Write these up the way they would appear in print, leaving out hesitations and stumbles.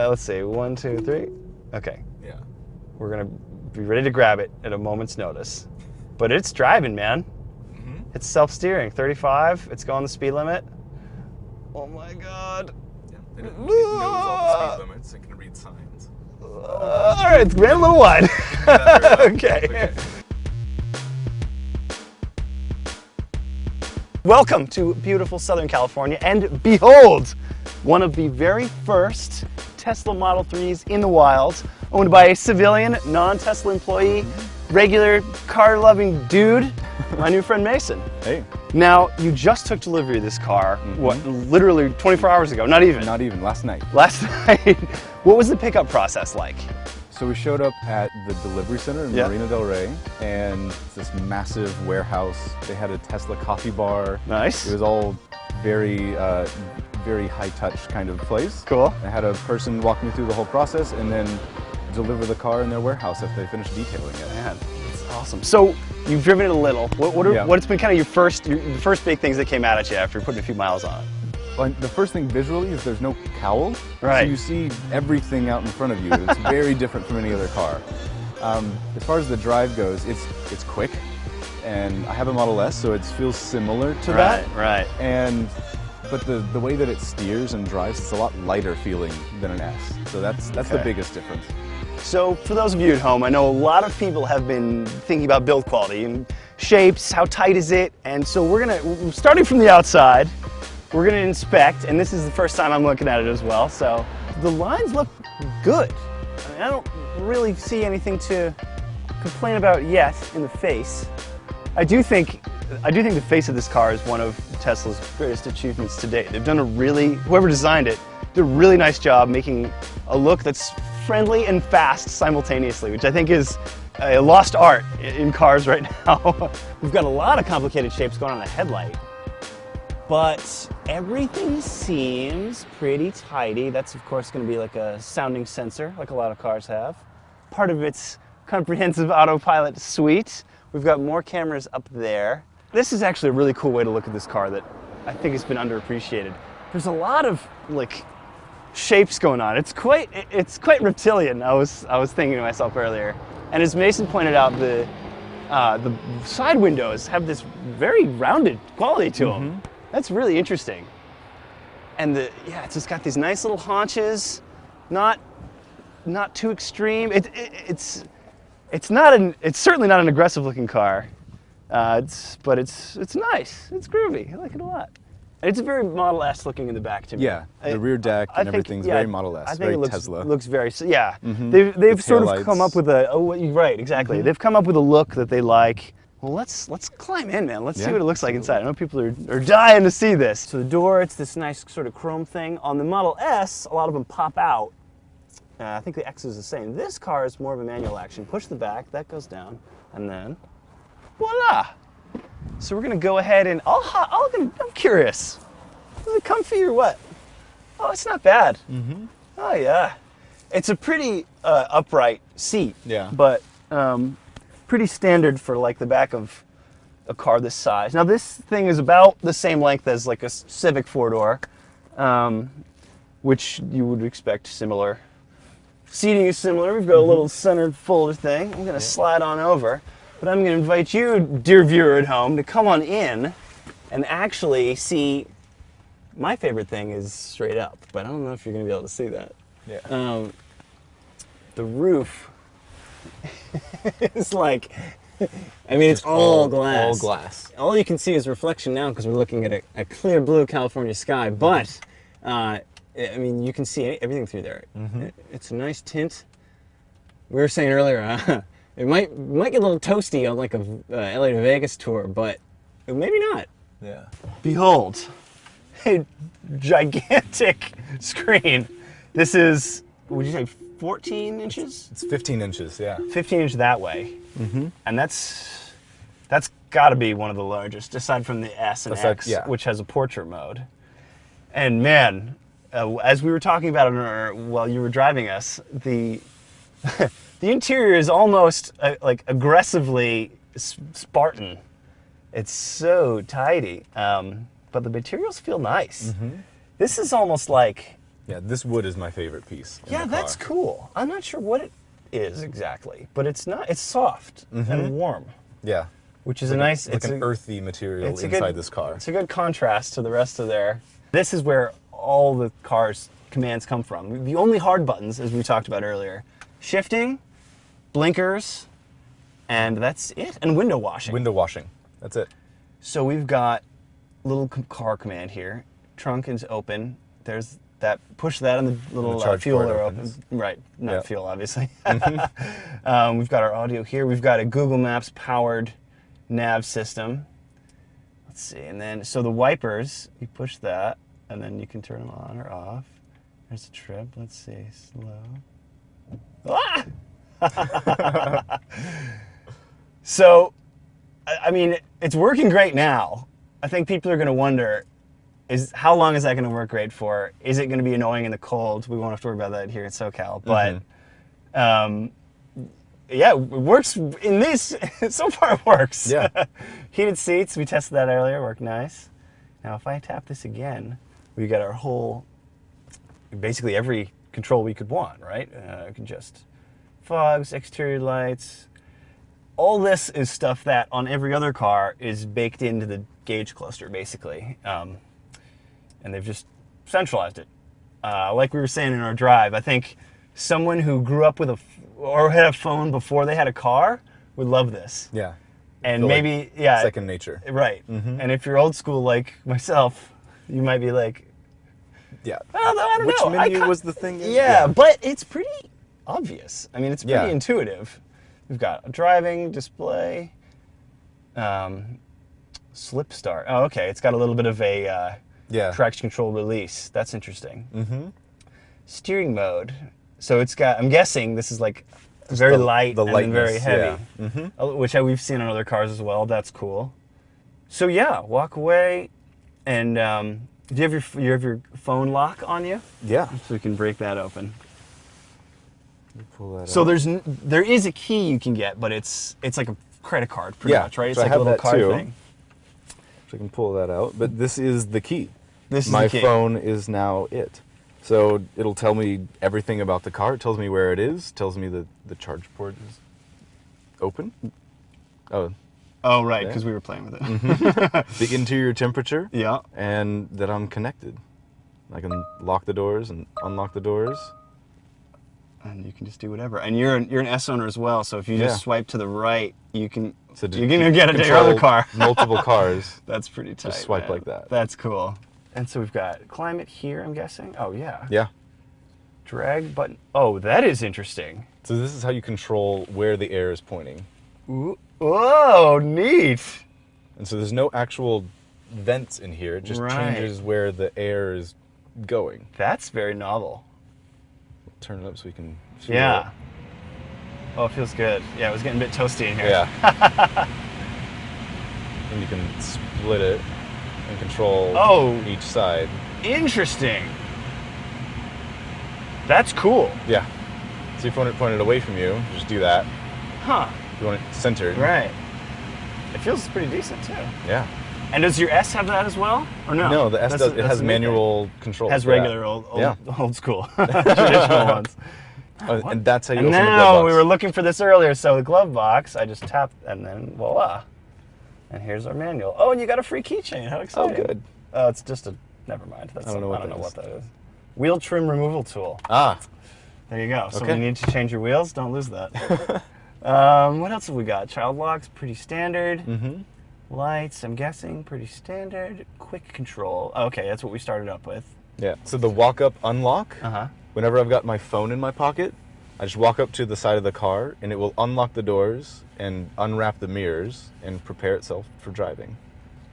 let's see. 1, 2, 3. Okay. Yeah. We're gonna be ready to grab it at a moment's notice. But it's driving, man. It's self-steering. 35. It's going the speed limit. Oh my God. Yeah. It knows all the speed limits and can read signs. All right, it's ran a little wide. Okay. Welcome to beautiful Southern California, and behold, one of the very first Tesla Model 3s in the wild, owned by a civilian, non-Tesla employee, regular car-loving dude, my new friend Mason. Hey. Now, you just took delivery of this car, what, literally 24 hours ago? Not even. Not even, last night. Last night. What was the pickup process like? So we showed up at the delivery center in Marina del Rey, and it's this massive warehouse. They had a Tesla coffee bar. Nice. It was all very, very high-touch kind of place. Cool. I had a person walk me through the whole process and then deliver the car in their warehouse after they finished detailing it. Man, that's awesome. So you've driven it a little. What's been kind of your first big things that came out at you after putting a few miles on it? Well, the first thing visually is there's no cowl, right? So you see everything out in front of you. It's very different from any other car. As far as the drive goes, it's quick, and I have a Model S, so it feels similar to that. Right. But the way that it steers and drives, it's a lot lighter feeling than an S. So that's the biggest difference. So for those of you at home, I know a lot of people have been thinking about build quality and shapes, how tight is it, and so we're starting from the outside. We're going to inspect, and this is the first time I'm looking at it as well, so the lines look good. I mean, I don't really see anything to complain about yet in the face. I do think the face of this car is one of Tesla's greatest achievements to date. They've done whoever designed it, did a really nice job making a look that's friendly and fast simultaneously, which I think is a lost art in cars right now. We've got a lot of complicated shapes going on the headlight. But everything seems pretty tidy. That's of course going to be like a sounding sensor, like a lot of cars have. Part of its comprehensive autopilot suite. We've got more cameras up there. This is actually a really cool way to look at this car that I think has been underappreciated. There's a lot of like shapes going on. It's quite reptilian. I was thinking to myself earlier. And as Mason pointed out, the side windows have this very rounded quality to them. That's really interesting. And it's just got these nice little haunches, not too extreme. It's certainly not an aggressive looking car, but it's nice. It's groovy. I like it a lot. And it's a very Model S looking in the back to me. Yeah, the rear deck and everything's very Model S, very Tesla. Looks very, yeah. They've sort of come up with you're right, exactly. They've come up with a look that they like. Well, let's climb in, man. Let's see what it looks like inside. I know people are dying to see this. So the door, it's this nice sort of chrome thing. On the Model S, a lot of them pop out. I think the X is the same. This car is more of a manual action. Push the back, that goes down, and then voila. So we're gonna go ahead and I'm curious. Is it comfy or what? Oh, it's not bad. Oh yeah, it's a pretty upright seat. Yeah. But pretty standard for like the back of a car this size. Now this thing is about the same length as like a Civic 4-door, which you would expect similar. Seating is similar. We've got a little centered folder thing. I'm gonna slide on over, but I'm gonna invite you, dear viewer at home, to come on in and actually see. My favorite thing is straight up, but I don't know if you're gonna be able to see that. Yeah. The roof is like, I mean, it's all glass. All glass. All you can see is reflection now because we're looking at a clear blue California sky, but I mean, you can see everything through there. It's a nice tint. We were saying earlier, it might get a little toasty on like a LA to Vegas tour, but maybe not. Yeah. Behold, a gigantic screen. This is, would you say 14 inches? It's 15 inches, yeah. 15 inches that way. And that's got to be one of the largest, aside from the S and X, which has a portrait mode. And man, as we were talking about it while you were driving us, the interior is almost like aggressively Spartan. It's so tidy, but the materials feel nice. This is almost like Yeah, this wood is my favorite piece. Yeah, that's cool. I'm not sure what it is exactly, but it's not. It's soft and warm. Yeah. Which is a nice, it's an earthy material inside this car. It's a good contrast to the rest of there. This is where all the car's commands come from. The only hard buttons, as we talked about earlier, shifting, blinkers, and that's it. And window washing. Window washing. That's it. So we've got little car command here. Trunk is open. There's that. Push that, and the little fuel are open. Right, not fuel, obviously. We've got our audio here. We've got a Google Maps powered nav system. Let's see, and then so the wipers, you push that, and then you can turn them on or off. There's a trip. Let's see, slow. Ah! So, I mean, it's working great now. I think people are going to wonder, how long is that going to work great for? Is it going to be annoying in the cold? We won't have to worry about that here in SoCal, but. Yeah, it works in this. So far, it works. Yeah. Heated seats, we tested that earlier, worked nice. Now, if I tap this again, we got our whole, basically every control we could want, right? We can just fogs, exterior lights. All this is stuff that on every other car is baked into the gauge cluster, basically. And they've just centralized it. Like we were saying in our drive, I think someone who grew up with or had a phone before they had a car would love this. Yeah. And maybe, yeah. Second nature. Right. And if you're old school like myself, you might be like, yeah. Well, I don't know. Which menu was the thing? Yeah, but it's pretty obvious. I mean, it's pretty intuitive. We've got a driving display, slip start. Oh, okay. It's got a little bit of a traction control release. That's interesting. Steering mode. So it's got, I'm guessing this is like very light and then very heavy, which we've seen on other cars as well. That's cool. So yeah, walk away, and do you have your phone lock on you? Yeah. So we can break that open. Pull that so out. there is a key you can get, but it's like a credit card pretty much, right? It's so like I have a little that card too. thing. So I can pull that out, but this is the key. This is my the key. phone is now it. So it'll tell me everything about the car. It tells me where it is. Tells me that the charge port is open. Oh, right, because we were playing with it. The interior temperature. Yeah. And that I'm connected. I can lock the doors and unlock the doors. And you can just do whatever. And you're an S owner as well, so if you just swipe to the right, you can. So you're gonna get your other car. Multiple cars. That's pretty tight. Just swipe man. like that. That's cool. And so we've got climate here, I'm guessing. Oh, yeah. Yeah. Drag button. Oh, that is interesting. So this is how you control where the air is pointing. Ooh. Whoa, neat. And so there's no actual vents in here. It just changes where the air is going. That's very novel. Turn it up so we can feel it. it. Oh, it feels good. Yeah, it was getting a bit toasty in here. Yeah. And you can split it and control each side. Interesting. That's cool. Yeah. So if you want it pointed away from you, just do that. Huh. If you want it centered. Right. It feels pretty decent too. Yeah. And does your S have that as well, or no? No, the S does. It has manual control. Has regular old school traditional ones. And that's how you open the glove box. And now we were looking for this earlier, so the glove box, I just tapped, and then voila. And here's our manual. Oh, and you got a free keychain. How exciting! Oh, good. Oh, it's just a. Never mind. That's I don't know what that is. Wheel trim removal tool. Ah. There you go. So when you need to change your wheels, don't lose that. What else have we got? Child locks, pretty standard. Lights, I'm guessing, pretty standard. Quick control. Okay, that's what we started up with. Yeah. So the walk-up unlock. Whenever I've got my phone in my pocket, I just walk up to the side of the car, and it will unlock the doors and unwrap the mirrors and prepare itself for driving.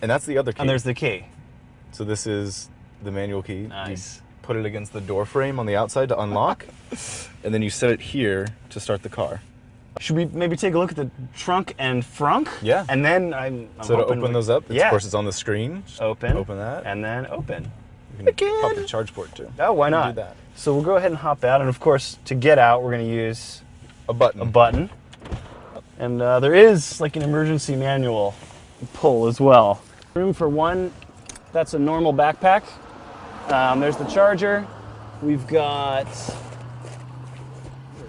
And that's the other key. And there's the key. So this is the manual key. Nice. You put it against the door frame on the outside to unlock, and then you set it here to start the car. Should we maybe take a look at the trunk and frunk? Yeah. And then I'm so to open those up, of course it's on the screen. Just open that. And then open. You can pop the charge port too. Oh, why not? Do that. So we'll go ahead and hop out, and of course, to get out, we're going to use a button. And there is like an emergency manual pull as well. Room for one. That's a normal backpack. There's the charger. We've got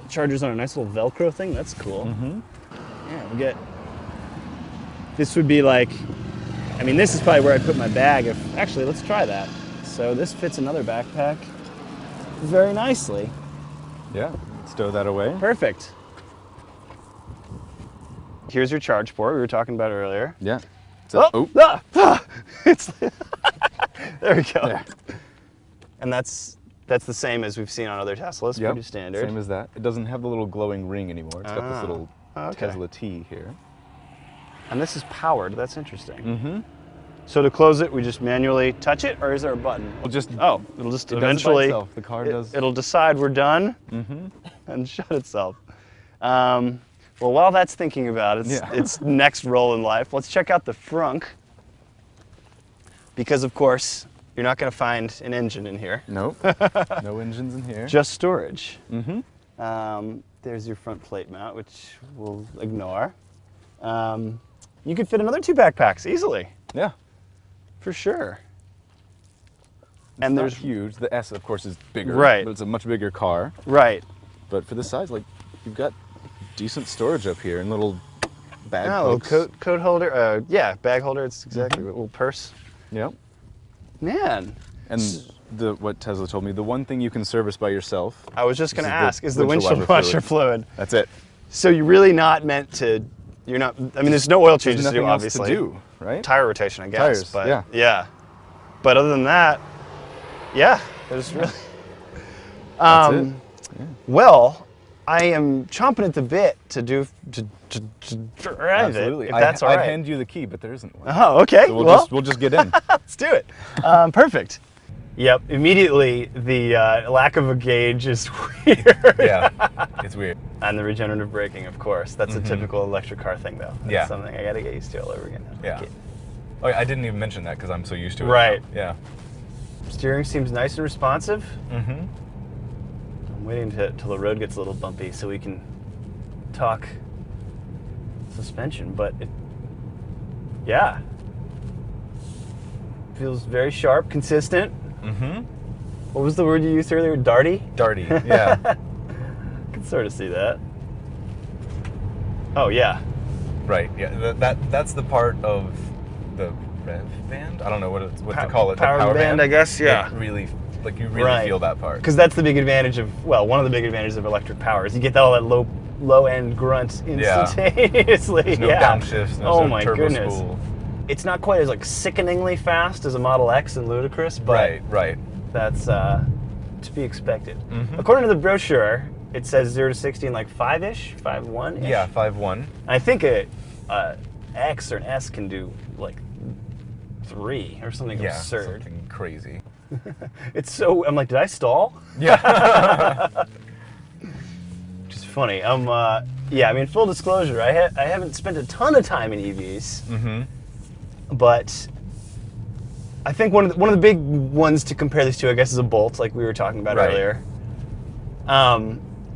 chargers on a nice little Velcro thing. That's cool. Yeah, we get. This would be like. I mean, this is probably where I'd put my bag. If actually, let's try that. So this fits another backpack very nicely. Yeah, stow that away. Perfect. Here's your charge port we were talking about earlier. Yeah. It's there we go. There. And that's the same as we've seen on other Teslas. Yep, Pretty standard. same as that. It doesn't have the little glowing ring anymore. It's got this little okay. Tesla T here. And this is powered. That's interesting. So to close it, we just manually touch it, or is there a button? We'll just. Oh, it'll just It eventually. does it by itself. The car does. It'll decide we're done and shut itself. Well, while that's thinking about its next role in life, let's check out the frunk. Because of course, you're not going to find an engine in here. Nope. No engines in here. Just storage. There's your front plate mount, which we'll ignore. You could fit another 2 backpacks easily. Yeah. For sure. It's and not there's huge. The S, of course, is bigger. Right. But it's a much bigger car. Right. But for the size, like, you've got decent storage up here and little bag little hooks. coat holder. Yeah, bag holder. It's exactly a little purse. Yep. Man. And what Tesla told me, the one thing you can service by yourself. I was just going to the ask, is the windshield washer fluid. That's it. So you're really not meant to, you're not, I mean, there's no oil changes to do, nothing else obviously. to do, right? Tire rotation, I guess. Tires, but yeah. But other than that, yeah, there's really. That's it. Yeah. Well, I am chomping at the bit to drive Absolutely. it, if that's all right. I'd hand you the key, but there isn't one. Oh, okay. So we'll just get in. Let's do it. Perfect. Yep. Immediately, the lack of a gauge is weird. Yeah, it's weird. And the regenerative braking, of course. That's a typical electric car thing, though. That's something I got to get used to all over again. Yeah. Okay. Oh, I didn't even mention that because I'm so used to it. Right. Now. Yeah. Steering seems nice and responsive. I'm waiting till the road gets a little bumpy so we can talk suspension, but yeah. Feels very sharp, consistent. What was the word you used earlier? Darty? Darty, yeah. I can sort of see that. Oh, yeah. Right, yeah. That's the part of the rev band? I don't know what to call it. Power the power band, I guess, yeah. It really, like, you really feel that part. Because that's the big advantage of, well, one of the big advantages of electric power is you get all that low end grunt instantaneously. There's no downshifts, no turbo spool. It's not quite as like sickeningly fast as a Model X and Ludicrous, but right. That's to be expected. According to the brochure, it says 0 to 60 in like 5-ish, 5.1-ish. Yeah, 5.1. I think a X or an S can do like 3 or something absurd. Something crazy. It's so, I'm like, did I stall? Yeah. Which is funny. Yeah, I mean, full disclosure, I haven't spent a ton of time in EVs. But I think one of the big ones to compare these to, I guess, is a Bolt, like we were talking about earlier.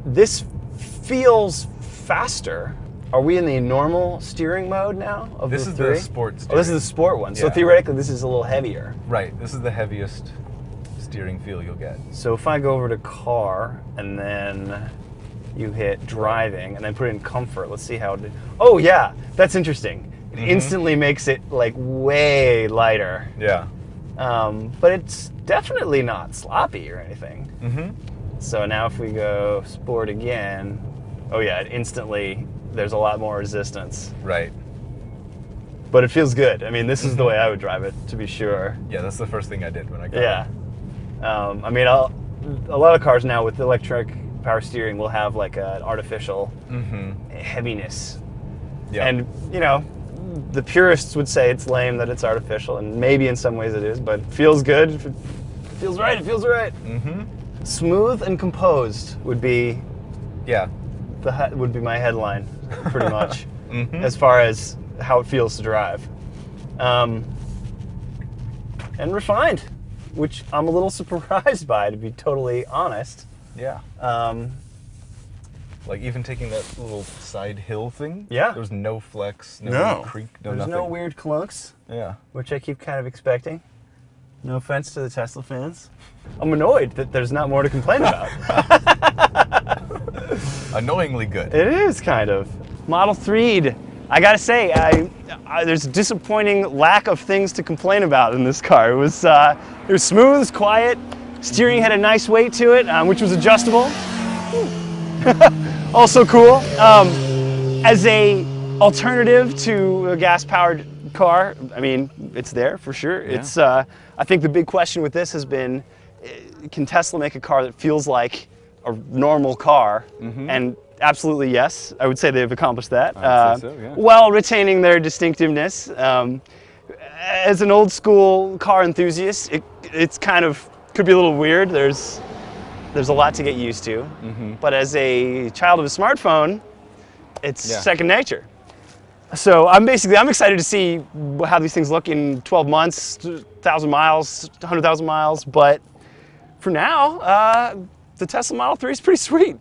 This feels faster. Are we in the normal steering mode now of This the is three? the sport steering. Oh, this is the sport one. So theoretically, this is a little heavier. Right. This is the heaviest steering feel you'll get. So if I go over to car and then you hit driving and then put it in comfort, let's see how it. Oh yeah, that's interesting. It instantly makes it like way lighter. Yeah. But it's definitely not sloppy or anything. So now if we go sport again, oh yeah, it instantly, there's a lot more resistance. Right. But it feels good. I mean, this is the way I would drive it, to be sure. Yeah, that's the first thing I did when I got it. I mean, a lot of cars now with electric power steering will have like an artificial heaviness. Yeah. And, you know, the purists would say it's lame that it's artificial, and maybe in some ways it is, but it feels good. If it feels right, it feels right. Smooth and composed would be would be my headline, pretty much, as far as how it feels to drive. And refined, which I'm a little surprised by, to be totally honest. Yeah. Like even taking that little side hill thing. Yeah. There was no flex, no creak, no There's nothing. no weird clunks. Yeah. Which I keep kind of expecting. No offense to the Tesla fans. I'm annoyed that there's not more to complain about. Annoyingly good. It is kind of. Model 3'd. I gotta say, there's a disappointing lack of things to complain about in this car. It was smooth, it was quiet. Steering had a nice weight to it, which was adjustable. Also cool. As a alternative to a gas-powered car, I mean, it's there for sure. Yeah. It's. I think the big question with this has been, can Tesla make a car that feels like a normal car? And absolutely yes, I would say they've accomplished that. I would say so, yeah. While retaining their distinctiveness. As an old school car enthusiast, it's kind of could be a little weird. There's a lot to get used to. But as a child of a smartphone, it's second nature. So I'm excited to see how these things look in 12 months, 1,000 miles, 100,000 miles. But for now, the Tesla Model 3 is pretty sweet.